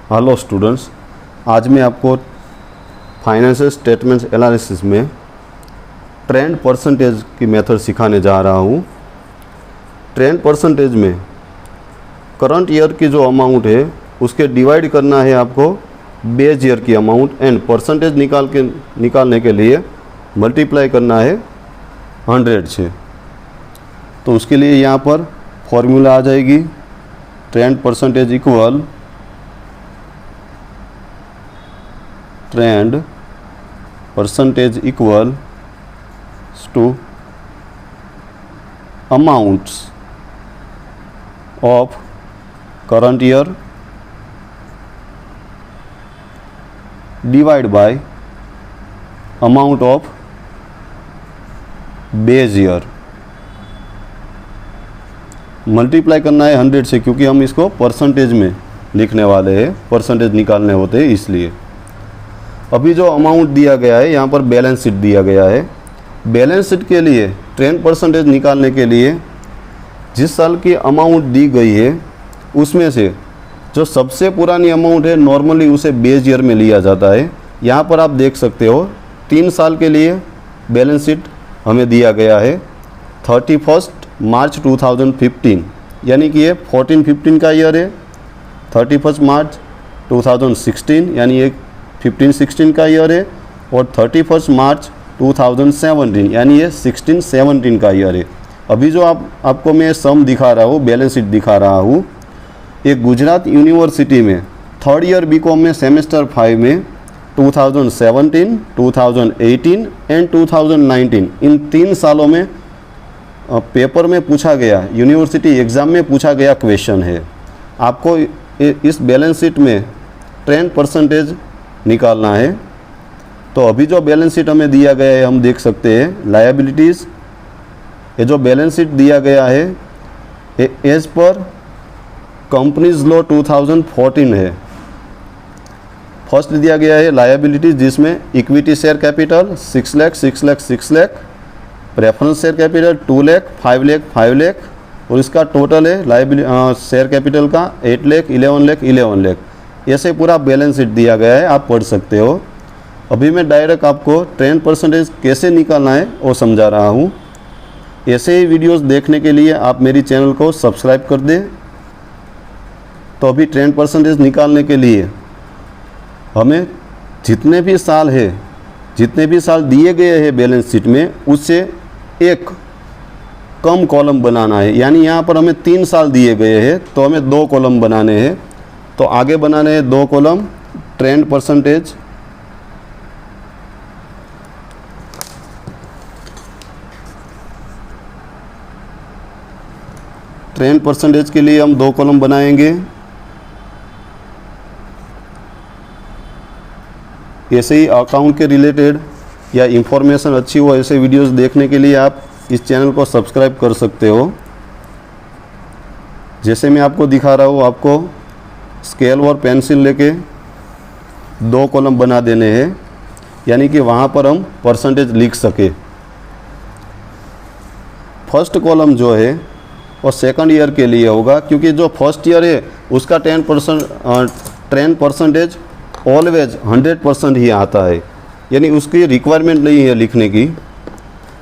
Hello students, आज मैं आपको फाइनेंशियल स्टेटमेंट्स एनालिसिस में ट्रेंड परसेंटेज की मेथड सिखाने जा रहा हूँ। ट्रेंड परसेंटेज में करंट ईयर की जो अमाउंट है उसके डिवाइड करना है आपको बेस ईयर की अमाउंट एंड परसेंटेज निकालने के लिए मल्टीप्लाई करना है 100 से। तो उसके लिए यहाँ पर फॉर्मूला आ जाएगी trend percentage equal trend percentage equal to amounts of current year divide by amount of base year. Multiply करना है 100 से, क्योंकि हम इसको परसेंटेज में लिखने वाले हैं, परसेंटेज निकालने होते हैं इसलिए। अभी जो अमाउंट दिया गया है यहाँ पर बैलेंस शीट दिया गया है। बैलेंस शीट के लिए ट्रेंड परसेंटेज निकालने के लिए जिस साल की अमाउंट दी गई है उसमें से जो सबसे पुरानी अमाउंट है नॉर्मली उसे बेस ईयर में लिया जाता है। यहाँ पर आप देख सकते हो 3 साल के लिए बैलेंस शीट हमें दिया गया है 31 मार्च 2015, यानी कि ये 14-15 का ईयर है। 31 मार्च 2016 यानी ये 15-16 का ईयर है, और 31 मार्च 2017 यानी ये 16-17 का ईयर है। अभी जो आपको मैं सम दिखा रहा हूँ, बैलेंस शीट दिखा रहा हूँ, ये गुजरात यूनिवर्सिटी में 3rd ईयर बीकॉम में सेमेस्टर 5 में 2017, 2018 एंड 2019 इन 3 सालों में पेपर में पूछा गया, यूनिवर्सिटी एग्ज़ाम में पूछा गया क्वेश्चन है। आपको इस बैलेंस शीट में ट्रेंड परसेंटेज निकालना है। तो अभी जो बैलेंस शीट हमें दिया गया है हम देख सकते हैं लायबिलिटीज़। ये जो बैलेंस शीट दिया गया है एज पर कंपनीज लॉ 2014 है। फर्स्ट दिया गया है लायबिलिटीज़, जिसमें equity share capital 6 lakh 6 lakh 6 lakh, preference share capital 2 lakh 5 lakh 5 lakh, और इसका टोटल है लायबिलिटी शेयर कैपिटल का 8 लाख 11 लाख 11 लाख। ऐसे पूरा बैलेंस शीट दिया गया है, आप पढ़ सकते हो। अभी मैं डायरेक्ट आपको ट्रेंड परसेंटेज कैसे निकालना है वो समझा रहा हूँ। ऐसे ही वीडियोस देखने के लिए आप मेरी चैनल को सब्सक्राइब कर दें। तो अभी ट्रेंड परसेंटेज निकालने के लिए हमें जितने भी साल दिए गए हैं बैलेंस शीट में उससे एक कम कॉलम बनाना है। यानी यहाँ पर हमें 3 साल दिए गए हैं तो हमें 2 कॉलम बनाने हैं। तो आगे बनाने हैं 2 column trend percentage, trend percentage के लिए हम 2 कॉलम बनाएंगे। ऐसे ही अकाउंट के रिलेटेड या इंफॉर्मेशन अच्छी हो ऐसे वीडियोस देखने के लिए आप इस चैनल को सब्सक्राइब कर सकते हो। जैसे मैं आपको दिखा रहा हूँ, आपको स्केल और पेंसिल लेके 2 कॉलम बना देने हैं, यानी कि वहाँ पर हम परसेंटेज लिख सके। फर्स्ट कॉलम जो है वो 2nd ईयर के लिए होगा, क्योंकि जो फर्स्ट ईयर है उसका ट्रेंड परसेंटेज ऑलवेज 100% ही आता है, यानी उसकी रिक्वायरमेंट नहीं है लिखने की।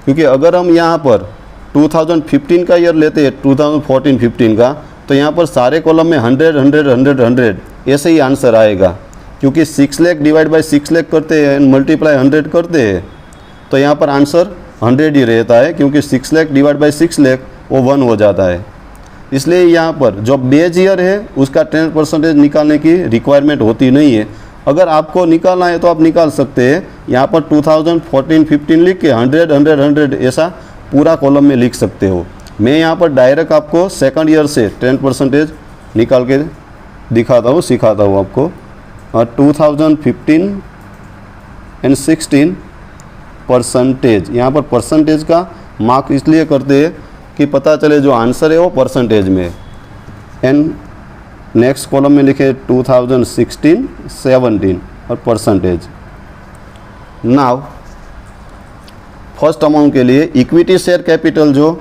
क्योंकि अगर हम यहाँ पर 2015 का ईयर लेते हैं 2014-15 का, तो यहाँ पर सारे कॉलम में 100 ऐसे ही आंसर आएगा। क्योंकि 6 लाख डिवाइड बाय 6 लाख करते हैं, मल्टीप्लाई 100 करते हैं, तो यहाँ पर आंसर 100 ही रहता है, क्योंकि 6 लाख डिवाइड बाय 6 लाख वो 1 हो जाता है। इसलिए यहाँ पर जो बेस ईयर है उसका ट्रेंड परसेंटेज निकालने की रिक्वायरमेंट होती नहीं है। अगर आपको निकालना है तो आप निकाल सकते हैं। यहाँ पर 2014-15 लिख के 100 ऐसा पूरा कॉलम में लिख सकते हो। मैं यहाँ पर डायरेक्ट आपको 2nd ईयर से ट्रेंड परसेंटेज निकाल के दिखाता हूँ, सिखाता हूँ आपको। 2015 एंड 16 परसेंटेज, यहाँ पर परसेंटेज का मार्क इसलिए करते हैं कि पता चले जो आंसर है वो परसेंटेज में। एंड नेक्स्ट कॉलम में लिखे 2016-17 और परसेंटेज। नाउ फर्स्ट अमाउंट के लिए इक्विटी शेयर कैपिटल जो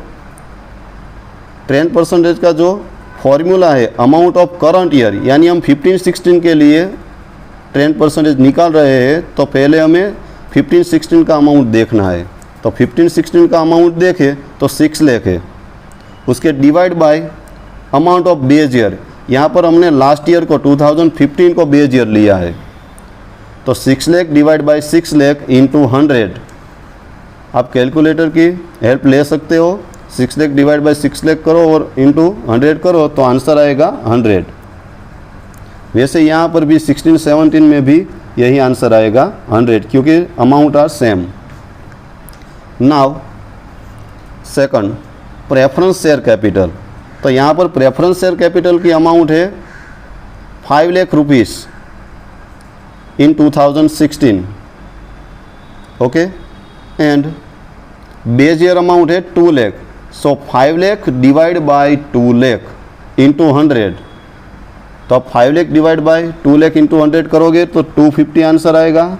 ट्रेंड परसेंटेज का जो फॉर्मूला है अमाउंट ऑफ करंट ईयर, यानी हम 15-16 के लिए 10% निकाल रहे हैं, तो पहले हमें 15-16 का अमाउंट देखना है। तो 15-16 का अमाउंट देखें तो 6 लाख है, उसके divide by amount of base year, यहाँ पर हमने लास्ट ईयर को 2015 को बेस ईयर लिया है, तो 6 lakh divide bye 6 lakh into 100। आप कैलकुलेटर की हेल्प ले सकते हो, 6 लाख डिवाइड बाय 6 लाख करो और इंटू 100 करो तो आंसर आएगा 100। वैसे यहाँ पर भी 16-17 में भी यही आंसर आएगा 100, क्योंकि amount are same. Now second, preference share capital. तो यहाँ पर प्रेफरेंस शेयर कैपिटल की अमाउंट है 5 lakh rupees in 2016, okay, and base year amount है 2 lakh. So 5 lakh divide by 2 lakh into 100, तो आप 5 lakh divide by 2 lakh into 100 करोगे तो 250 आंसर आएगा।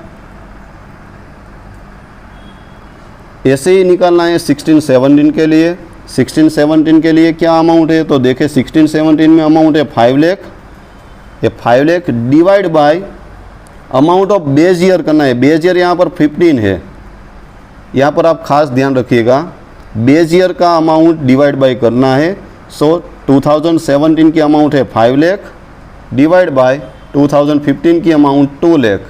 ऐसे ही निकालना है 16-17 के लिए। 16-17 के लिए क्या अमाउंट है, तो देखें 16-17 में अमाउंट है 5 लाख। ये 5 lakh divide by amount of base year करना है। बेस ईयर यहाँ पर 15 है, यहाँ पर आप खास ध्यान रखिएगा, बेस ईयर का अमाउंट डिवाइड बाय करना है। सो 2017 की अमाउंट है 5 लाख डिवाइड बाय 2015 की amount 2 lakh.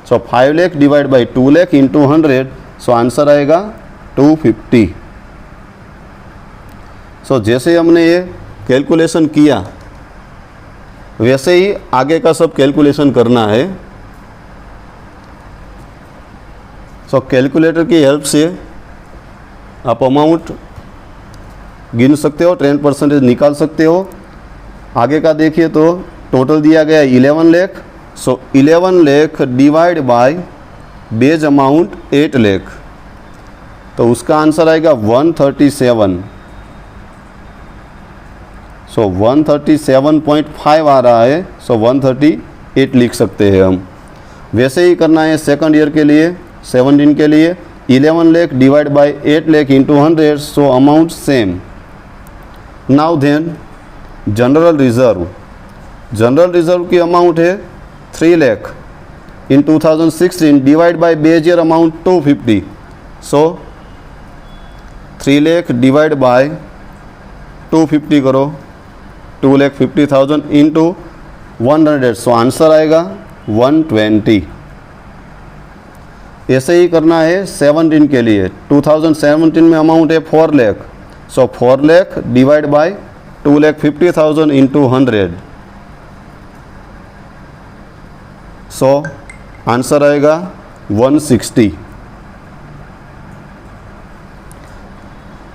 So 5 lakh divide by 2 lakh into 100, so answer आएगा 250। सो जैसे हमने ये कैलकुलेशन किया वैसे ही आगे का सब कैलकुलेशन करना है। सो कैलकुलेटर की हेल्प से आप अमाउंट गिन सकते हो, 10% निकाल सकते हो। आगे का देखिए तो टोटल दिया गया 11 लाख। सो 11 lakh divide by base amount 8 lakh, तो उसका आंसर आएगा 137। सो 137.5 आ रहा है, सो 138 लिख सकते हैं हम। वैसे ही करना है सेकंड ईयर के लिए, 17 के लिए 11 lakh divide by 8 lakh into 100, so amount same. Now then general reserve. General reserve की अमाउंट है 3 lakh in 2016 divide by base year amount 250। So 3 lakh divide by 250 करो, 2,50,000 इंटू 100, सो आंसर आएगा 120। ऐसे ही करना है 17 के लिए। 2017 में अमाउंट है 4 लाख। सो 4 lakh divide bye 2,50,000 into 100, so answer आएगा 160।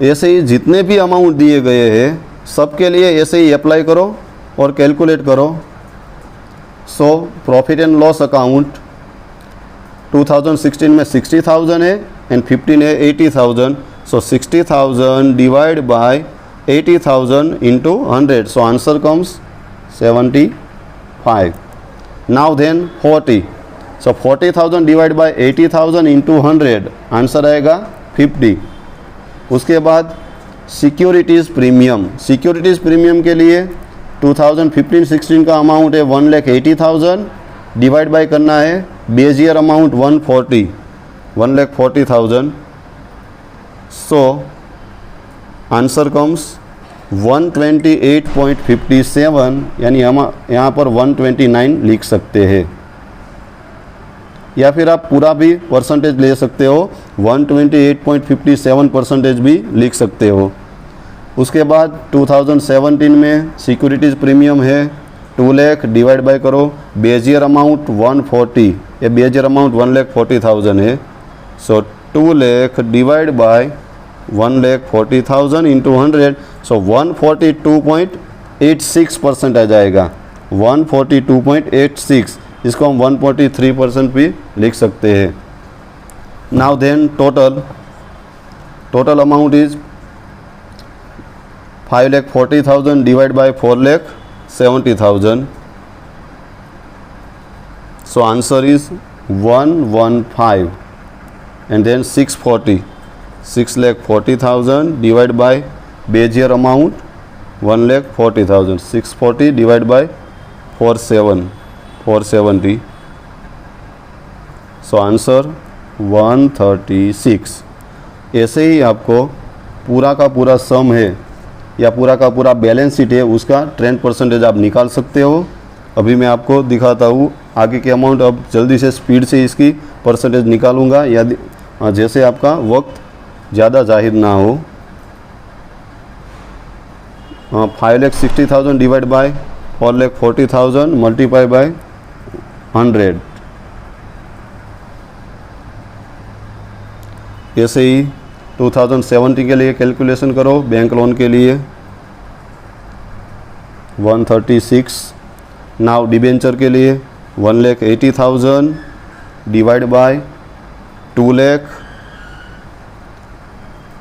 ऐसे ही जितने भी अमाउंट दिए गए हैं सबके लिए ऐसे ही अप्लाई करो और कैलकुलेट करो। So profit and loss account 2016 में 60,000 है एंड 15 है 80,000। So 60,000 divide by 80,000 into 100, so answer comes 75। Now then 40। So 40,000 divide by 80,000 into 100, answer आएगा 50। उसके बाद सिक्योरिटीज़ प्रीमियम। सिक्योरिटीज़ प्रीमियम के लिए 2015-16 का अमाउंट है 1,80,000 डिवाइड बाय करना है बेस ईयर अमाउंट 1,40,000। सो आंसर कम्स 128.57, यानी हम यहाँ पर 129 लिख सकते हैं, या फिर आप पूरा भी परसेंटेज ले सकते हो, 128.57% भी लिख सकते हो। उसके बाद 2017 में सिक्योरिटीज़ प्रीमियम है 2 लाख डिवाइड बाय करो बेस ईयर अमाउंट 140, ये बेस ईयर अमाउंट 1,40,000 है। So 2 lakh divide by 1,40,000 into 100, so 142.86% आ जाएगा, 142.86। इसको हम 143% भी लिख सकते हैं। Now then total amount is 5,40,000 divide by 4,70,000, so answer is 115 and then 640, 6,40,000 divide by base year amount 1,40,000. 640 divide by 470. So answer 136. ऐसे ही आपको पूरा का पूरा सम है या पूरा का पूरा बैलेंस शीट है उसका ट्रेंड परसेंटेज आप निकाल सकते हो. अभी मैं आपको दिखाता हूँ आगे के अमाउंट. अब जल्दी से स्पीड से इसकी परसेंटेज निकालूंगा यदि जैसे आपका वक्त ज़्यादा जाहिर ना हो. 5,60,000 डिवाइड बाय 4,40,000 मल्टीप्लाई बाय 100. ऐसे ही 2070 के लिए कैलकुलेशन करो. बैंक लोन के लिए 136. नाउ डिबेंचर के लिए 1,80,000 डिवाइड बाय 2 लाख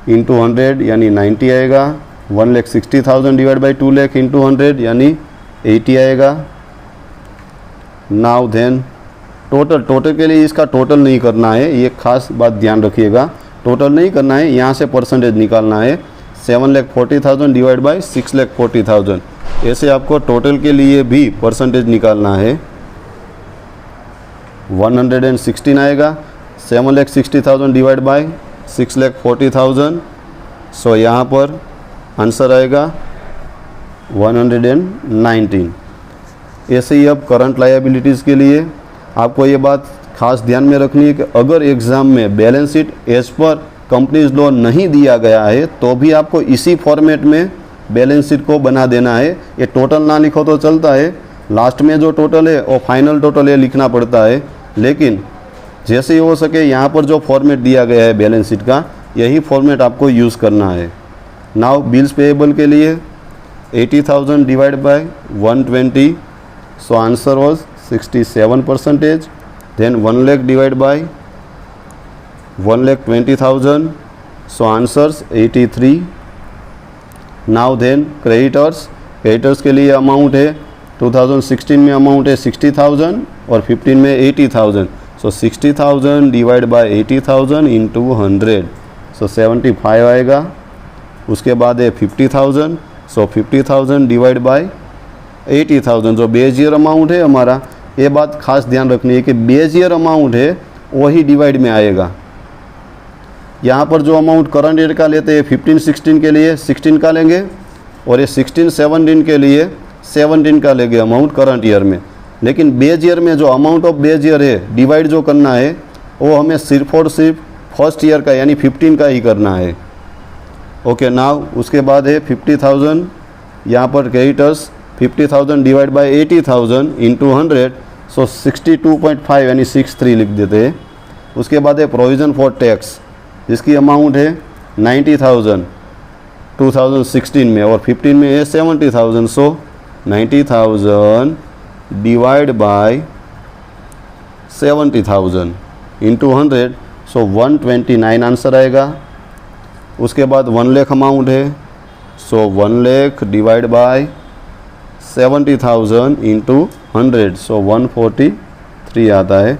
इंटू 100 यानी 90 आएगा. 1,60,000 डिवाइड बाई 2 लाख इंटू 100 यानी 80 आएगा. नाउ देन टोटल के लिए इसका टोटल नहीं करना है, ये खास बात ध्यान रखिएगा. टोटल नहीं करना है, यहाँ से परसेंटेज निकालना है. 7,40,000 डिवाइड बाई 6,40,000. ऐसे आपको टोटल के लिए भी परसेंटेज निकालना है. 116 आएगा. 7,60,000 डिवाइड बाई 6,40,000. सो यहाँ पर आंसर आएगा 119. ऐसे ही अब करंट लायबिलिटीज़ के लिए आपको ये बात खास ध्यान में रखनी है कि अगर एग्ज़ाम में balance sheet as per companies law नहीं दिया गया है तो भी आपको इसी फॉर्मेट में बैलेंस शीट को बना देना है. ये टोटल ना लिखो तो चलता है, लास्ट में जो टोटल है और फाइनल टोटल है लिखना पड़ता है. लेकिन जैसे ही हो सके यहाँ पर जो फॉर्मेट दिया गया है बैलेंस शीट का, यही फॉर्मेट आपको यूज़ करना है. नाउ बिल्स पेएबल के लिए 80,000 divide by 120. So answer was 67%. Then 1 lakh divide by 1,20,000. So answers 83. Now then creditors के लिए अमाउंट है 2016 में अमाउंट है 60,000 और 15 में 80,000. So 60,000 divide by 80,000 into 100. सो 75 आएगा. उसके बाद है 50,000. सो 50,000 डिवाइड बाय 80,000 जो बेस ईयर अमाउंट है हमारा. ये बात खास ध्यान रखनी है कि बेस ईयर अमाउंट है वही डिवाइड में आएगा. यहाँ पर जो अमाउंट करंट ईयर का लेते हैं 15-16 के लिए 16 का लेंगे और ये 16-17 के लिए 17 का लेंगे अमाउंट करंट ईयर में. लेकिन बेस ईयर में जो अमाउंट ऑफ बेस ईयर है डिवाइड जो करना है वो हमें सिर्फ और सिर्फ फर्स्ट ईयर का यानी 15 का ही करना है. ओके. नाउ उसके बाद है 50,000. यहाँ पर क्रेडिटर्स 50,000 डिवाइड बाय 80,000 इंटू 100. सो 62.5 यानी 63 लिख देते हैं. उसके बाद है प्रोविज़न फॉर टैक्स जिसकी अमाउंट है 90,000 2016 में और 15 में है 70,000. सो 90,000 डिवाइड बाय 70,000 इंटू 100. सो 129 आंसर आएगा. उसके बाद 1 लाख अमाउंट है. सो 1 लाख डिवाइड बाय 70,000 इंटू 100. सो 143 आता है.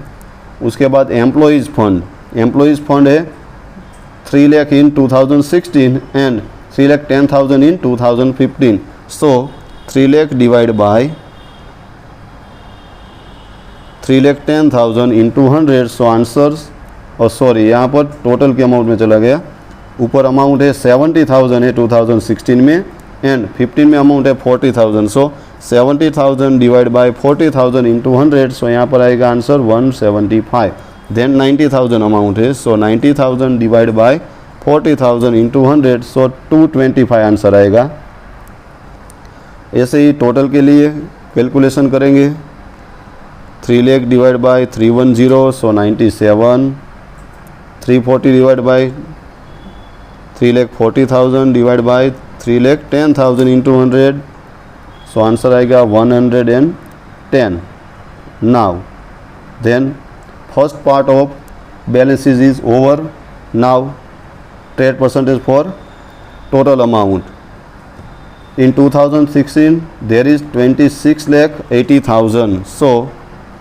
उसके बाद एम्प्लॉयज़ फंड है 3 lakh in 2016 and 3,10,000 in 2015. So 3 lakh divide by 3,10,000 into 100. So answers और सॉरी यहाँ पर टोटल के अमाउंट में चला गया. ऊपर अमाउंट है 70,000 है 2016 में एंड 15 में अमाउंट है 40,000. So 70,000 divide by 40,000 into 100. So यहाँ पर आएगा आंसर 175. देन 90,000 अमाउंट है. So 90,000 divide by 40,000 into 100. So 225 answer आएगा. ऐसे ही टोटल के लिए कैलकुलेशन करेंगे. 3 lakh divide by 310. So 97. 340 divide by 3,40,000 divide by 3,10,000 into 100. So answer आएगा 110. Now then first part of balances is over. Now trade percentage for total amount. In 2016 there is 26,80,000. So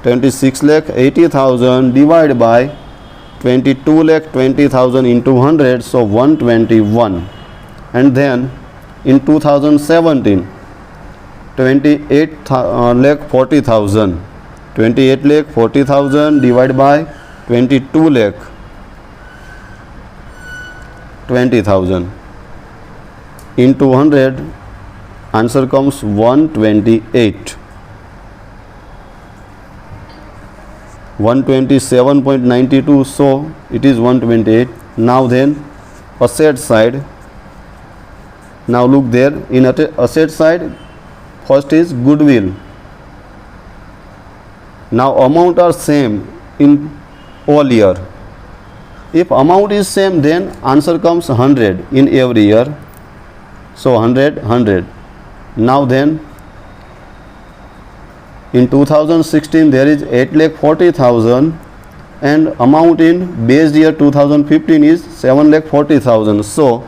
26,80,000 divided by 22,20,000 into 100. So 121. And then in 2017, 28 lakh 40,000. 28 lakh 40,000 divided by 22 lakh 20,000 into 100, answer comes 128. 127.92, so it is 128. Now then, asset side. Now look there, in asset side, first is goodwill. Now amount are same in all year. If amount is same, then answer comes 100 in every year. So 100, 100. Now then, in 2016 there is 8,40,000 and amount in base year 2015 is 7,40,000. So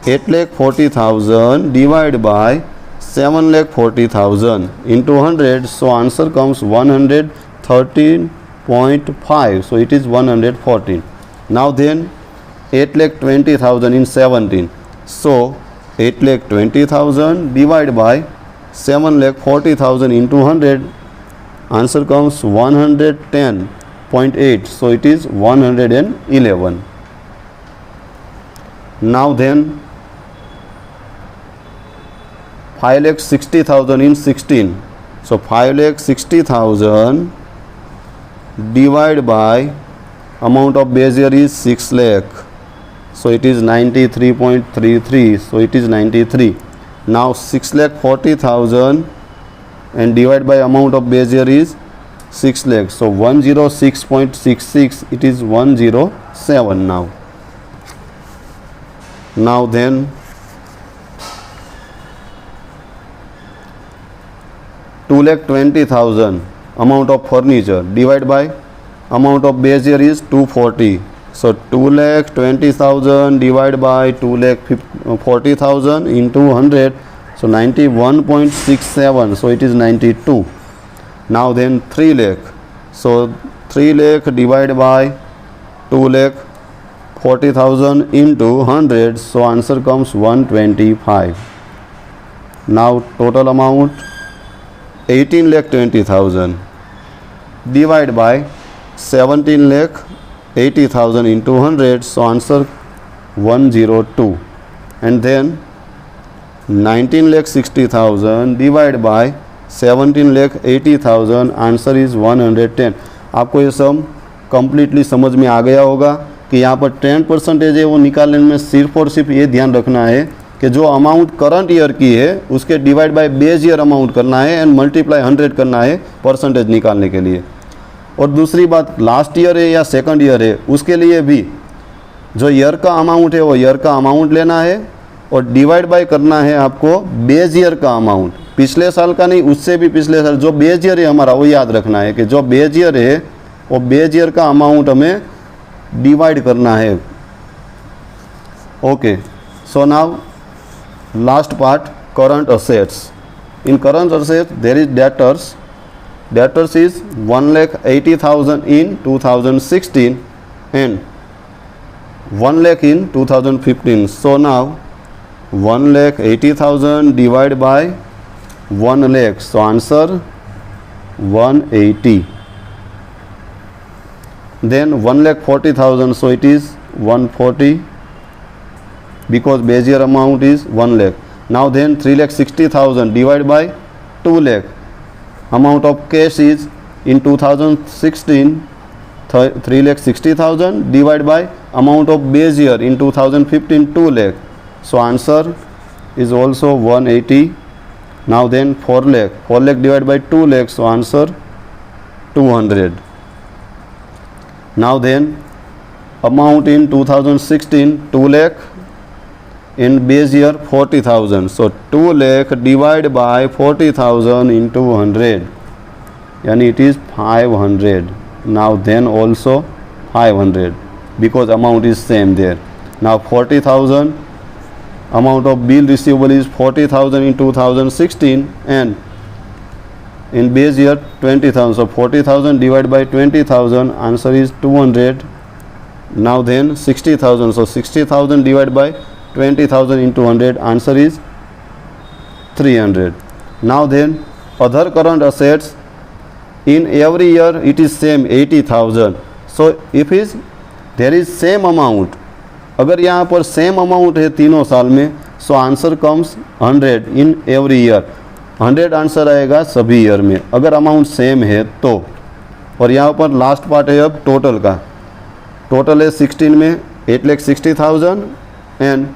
8,40,000 divided by 7,40,000 into 100. So answer comes 113.5. So it is 114. Now then 8,20,000 in 17. So 8,20,000 divided by 7,40,000 into 100. Answer comes 110.8. So it is 111. Now then 5,60,000 in 16. So 5,60,000 divided by amount of base year is 6 lakh. So it is 93.33. So it is 93. Now 6,40,000 and divide by amount of base year is 6 lakh. So 106.66. It is 107 now. Now then 2,20,000 amount of furniture divided by amount of base year is 240. So 2,20,000 divided by 2,40,000 into 100. So 91.67. So it is 92. Now then 3 lakh. So 3 lakh divided by 2,40,000 into 100. So answer comes 125. Now total amount 18,20,000 divided by 17,80,000 into 100. So answer 102. And then 19,60,000 divided by 17,80,000. Answer is 110. आपको ये सम completely समझ में आ गया होगा कि यहाँ पर 10% है वो निकालने में सिर्फ और सिर्फ ये ध्यान रखना है कि जो अमाउंट करंट ईयर की है उसके divide by base year amount करना है एंड मल्टीप्लाई 100 करना है परसेंटेज निकालने के लिए. और दूसरी बात, लास्ट ईयर है या सेकंड ईयर है उसके लिए भी जो ईयर का अमाउंट है वो ईयर का अमाउंट लेना है और डिवाइड बाय करना है आपको बेस ईयर का अमाउंट. पिछले साल का नहीं, उससे भी पिछले साल जो बेस ईयर है हमारा वो याद रखना है कि जो बेस ईयर है वो बेस ईयर का अमाउंट हमें डिवाइड करना है. Okay, so now last part, current assets. In current assets there is debtors. Debtors is 1,80,000 in 2016 and 1 lakh in 2015. So now 1,80,000 divided by 1 lakh. So answer 180. Then 1,40,000. So it is 140 because base year amount is 1 lakh. Now then 3,60,000 divided by 2 lakh. Amount of cash is in 2016 3,60,000 divided by amount of base year in 2015 2 lakh. So answer is also 180. Now then 4 lakh divided by 2 lakh. So answer 200. Now then amount in 2016 2 lakh, in base year 40,000. So 2 lakh divided by 40,000 into 100, yani it is 500. Now then also 500 because amount is same there. Now 40,000 amount of bill receivable is 40,000 in 2016 and in base year 20,000. So 40,000 divided by 20,000, answer is 200. Now then 60,000. So 60,000 divided by 20,000 into 100, answer is 300. Now then, other current assets in every year it is same 80,000. So if is there is same amount, अगर यहाँ पर same amount है तीनों साल में, सो answer comes 100 in every year. 100 answer आएगा सभी year में अगर अमाउंट सेम है तो. और यहाँ पर लास्ट पार्ट है अब टोटल का. टोटल है 16 में 8,60,000 एंड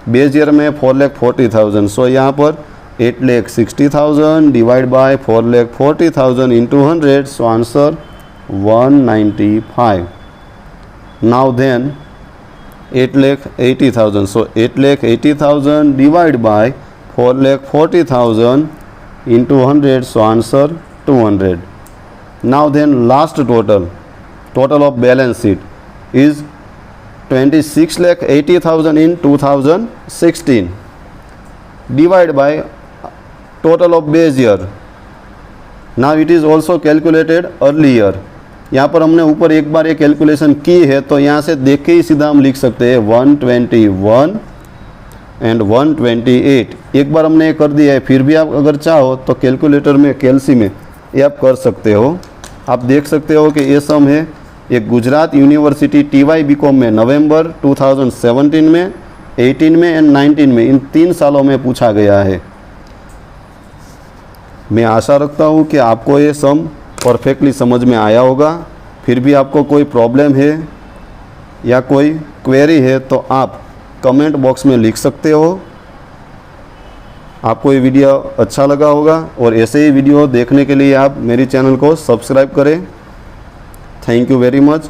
बेस ईयर में 4,40,000. सो यहाँ पर 8,60,000 divide by 4,40,000 into 100. So answer 195. Now then 8,80,000. So 8,80,000 divided by 4,40,000 into 100. So answer 200. Now then last total of balance sheet is 26,80,000 in 2016 divided by total of base year. Now it is also calculated earlier. यहाँ पर हमने ऊपर एक बार ये calculation की है तो यहाँ से देख के ही सीधा हम लिख सकते हैं 121 एंड 128. एक बार हमने ये कर दिया है, फिर भी आप अगर चाहो तो कैलकुलेटर में कैलसी में ये आप कर सकते हो. आप देख सकते हो कि ये सम है एक गुजरात यूनिवर्सिटी TY BCom में नवंबर 2017 में, 18 में एंड 19 में, इन 3 सालों में पूछा गया है. मैं आशा रखता हूँ कि आपको ये सम परफेक्टली समझ में आया होगा. फिर भी आपको कोई प्रॉब्लम है या कोई क्वेरी है तो आप कमेंट बॉक्स में लिख सकते हो. आपको ये वीडियो अच्छा लगा होगा और ऐसे ही वीडियो देखने के लिए आप मेरी चैनल को सब्सक्राइब करें. Thank you very much.